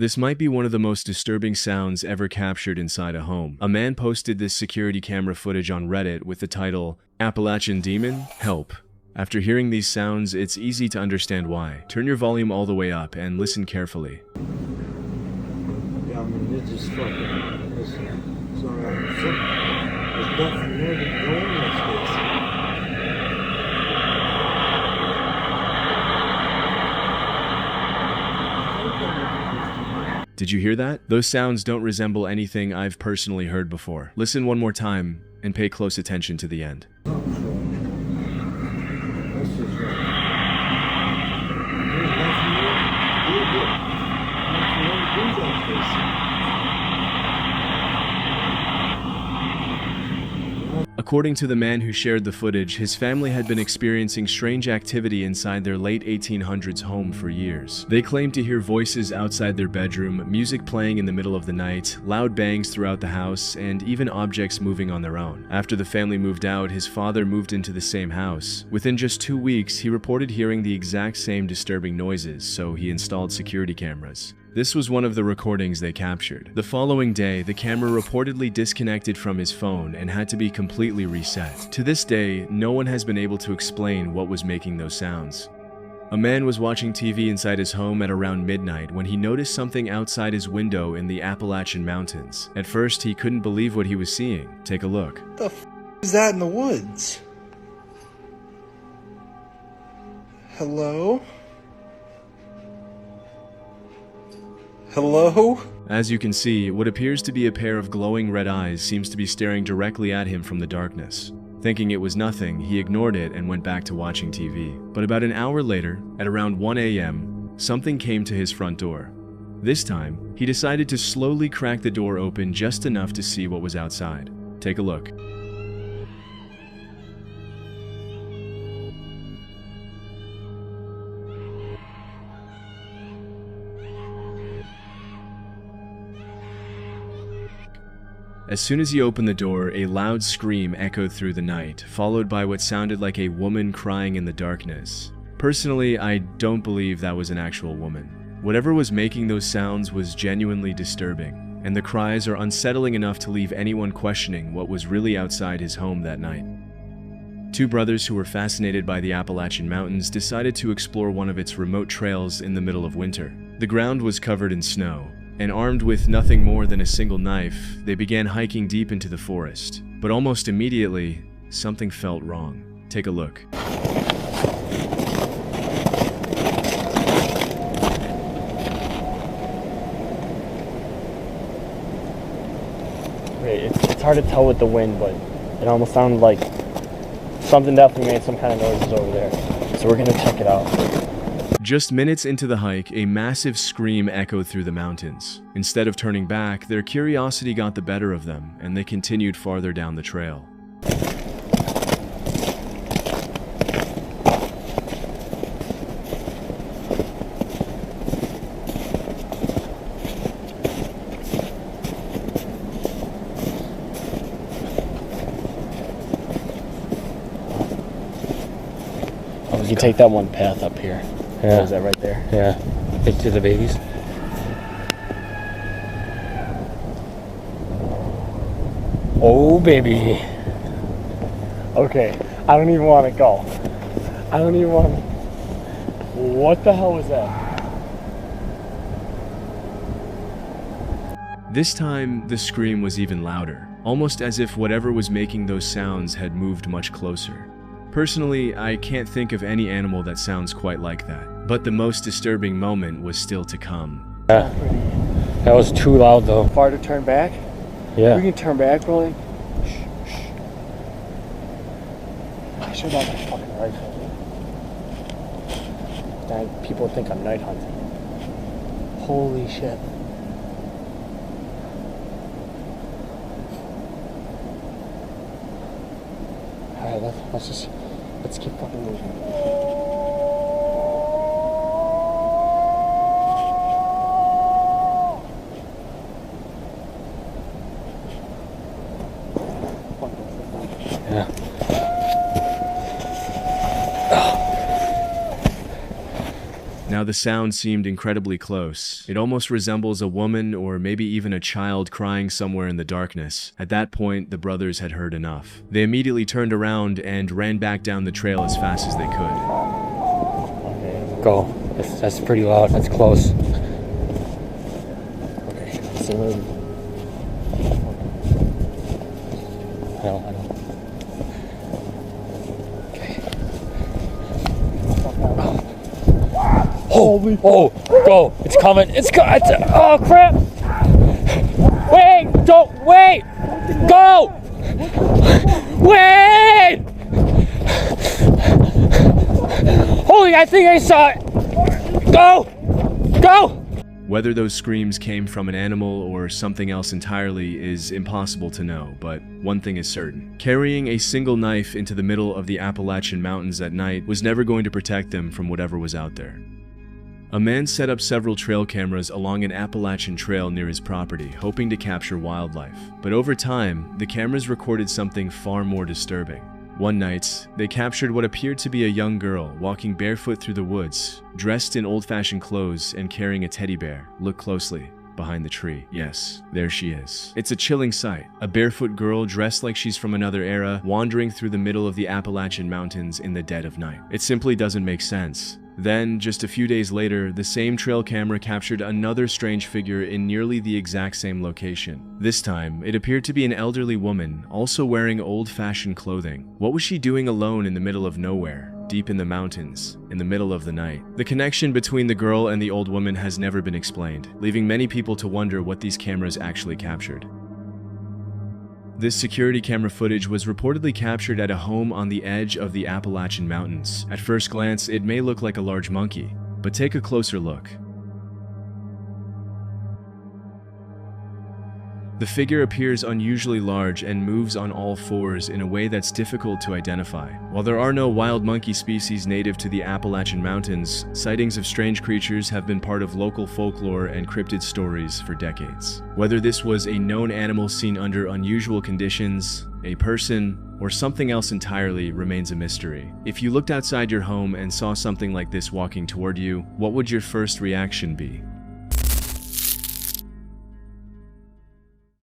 This might be one of the most disturbing sounds ever captured inside a home. A man posted this security camera footage on Reddit with the title, "Appalachian Demon? Help." After hearing these sounds, it's easy to understand why. Turn your volume all the way up and listen carefully. Yeah, I mean, it's just fucking, there's nothing there to go in this case. Did you hear that? Those sounds don't resemble anything I've personally heard before. Listen one more time and pay close attention to the end. According to the man who shared the footage, his family had been experiencing strange activity inside their late 1800s home for years. They claimed to hear voices outside their bedroom, music playing in the middle of the night, loud bangs throughout the house, and even objects moving on their own. After the family moved out, his father moved into the same house. Within just 2 weeks, he reported hearing the exact same disturbing noises, so he installed security cameras. This was one of the recordings they captured. The following day, the camera reportedly disconnected from his phone and had to be completely reset. To this day, no one has been able to explain what was making those sounds. A man was watching TV inside his home at around midnight when he noticed something outside his window in the Appalachian Mountains. At first, he couldn't believe what he was seeing. Take a look. What the f is that in the woods? Hello? Hello? As you can see, what appears to be a pair of glowing red eyes seems to be staring directly at him from the darkness. Thinking it was nothing, he ignored it and went back to watching TV. But about an hour later, at around 1 a.m., something came to his front door. This time, he decided to slowly crack the door open just enough to see what was outside. Take a look. As soon as he opened the door, a loud scream echoed through the night, followed by what sounded like a woman crying in the darkness. Personally, I don't believe that was an actual woman. Whatever was making those sounds was genuinely disturbing, and the cries are unsettling enough to leave anyone questioning what was really outside his home that night. Two brothers who were fascinated by the Appalachian Mountains decided to explore one of its remote trails in the middle of winter. The ground was covered in snow, and armed with nothing more than a single knife, they began hiking deep into the forest. But almost immediately, something felt wrong. Take a look. Wait, it's hard to tell with the wind, but it almost sounded like something definitely made some kind of noises over there. So we're gonna check it out. Just minutes into the hike, a massive scream echoed through the mountains. Instead of turning back, their curiosity got the better of them, and they continued farther down the trail. Oh, you take that one path up here. Yeah. Is that right there? Yeah. Picture the babies. Oh, baby. Okay, I don't even want to go. I don't even want to. What the hell was that? This time, the scream was even louder, almost as if whatever was making those sounds had moved much closer. Personally, I can't think of any animal that sounds quite like that, but the most disturbing moment was still to come. Yeah. That was too loud, though. Far to turn back? Yeah. We can turn back, really? Shh. I should have my fucking rifle. Then people think I'm night hunting. Holy shit. Alright, let's keep fucking moving. Yeah. Now Now, the sound seemed incredibly close. It almost resembles a woman or maybe even a child crying somewhere in the darkness. At that point, the brothers had heard enough. They immediately turned around and ran back down the trail as fast as they could. Go. That's pretty loud. That's close. Okay. So, I know. Okay. Oh, go. It's coming. Oh, crap. Wait. Don't. Wait. Go. Wait. Holy, I think I saw it. Go. Go. Whether those screams came from an animal or something else entirely is impossible to know, but one thing is certain. Carrying a single knife into the middle of the Appalachian Mountains at night was never going to protect them from whatever was out there. A man set up several trail cameras along an Appalachian trail near his property, hoping to capture wildlife. But over time, the cameras recorded something far more disturbing. One night, they captured what appeared to be a young girl walking barefoot through the woods, dressed in old-fashioned clothes and carrying a teddy bear. Look closely. Behind the tree. Yes, there she is. It's a chilling sight. A barefoot girl dressed like she's from another era, wandering through the middle of the Appalachian Mountains in the dead of night. It simply doesn't make sense. Then, just a few days later, the same trail camera captured another strange figure in nearly the exact same location. This time, it appeared to be an elderly woman, also wearing old-fashioned clothing. What was she doing alone in the middle of nowhere, deep in the mountains, in the middle of the night? The connection between the girl and the old woman has never been explained, leaving many people to wonder what these cameras actually captured. This security camera footage was reportedly captured at a home on the edge of the Appalachian Mountains. At first glance, it may look like a large monkey, but take a closer look. The figure appears unusually large and moves on all fours in a way that's difficult to identify. While there are no wild monkey species native to the Appalachian Mountains, sightings of strange creatures have been part of local folklore and cryptid stories for decades. Whether this was a known animal seen under unusual conditions, a person, or something else entirely remains a mystery. If you looked outside your home and saw something like this walking toward you, what would your first reaction be?